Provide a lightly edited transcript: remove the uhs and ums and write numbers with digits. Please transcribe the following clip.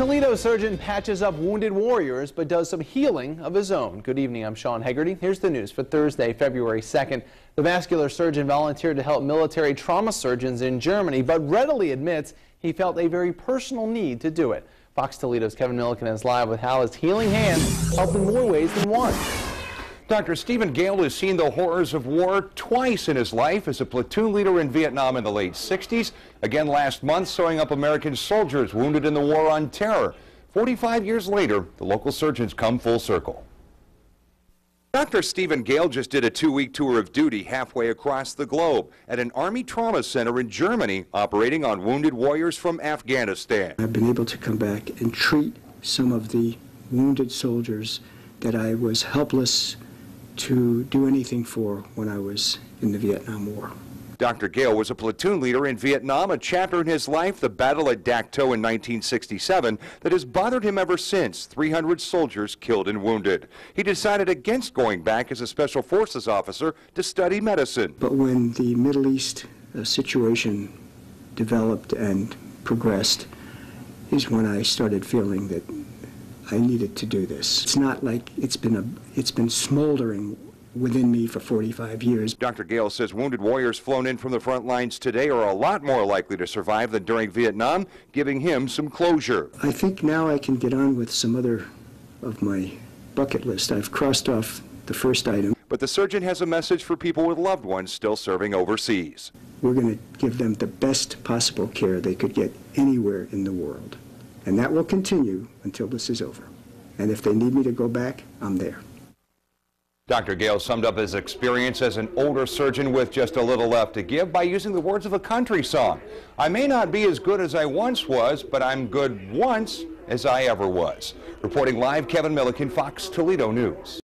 A Toledo surgeon patches up wounded warriors but does some healing of his own. Good evening, I'm Sean Hegarty. Here's the news for Thursday, February 2nd. The vascular surgeon volunteered to help military trauma surgeons in Germany, but readily admits he felt a very personal need to do it. Fox Toledo's Kevin Milliken is live with how his healing hand helped in more ways than one. Dr. Stephen Gale has seen the horrors of war twice in his life as a platoon leader in Vietnam in the late 60s, again last month sewing up American soldiers wounded in the War on Terror. 45 years later, the local surgeons come full circle. Dr. Stephen Gale just did a 2-week tour of duty halfway across the globe at an Army trauma center in Germany operating on wounded warriors from Afghanistan. I've been able to come back and treat some of the wounded soldiers that I was helpless to do anything for when I was in the Vietnam War. Dr. Gale was a platoon leader in Vietnam, a chapter in his life, the battle at Dak To in 1967, that has bothered him ever since. 300 soldiers killed and wounded. He decided against going back as a special forces officer to study medicine. But when the Middle East situation developed and progressed is when I started feeling that I needed to do this. It's not like it's been smoldering within me for 45 years. Dr. Gale says wounded warriors flown in from the front lines today are a lot more likely to survive than during Vietnam, giving him some closure. I think now I can get on with some other of my bucket list. I've crossed off the first item. But the surgeon has a message for people with loved ones still serving overseas. We're going to give them the best possible care they could get anywhere in the world. And that will continue until this is over. And if they need me to go back, I'm there. Dr. Gale summed up his experience as an older surgeon with just a little left to give by using the words of a country song. I may not be as good as I once was, but I'm good once as I ever was. Reporting live, Kevin Milliken, Fox Toledo News.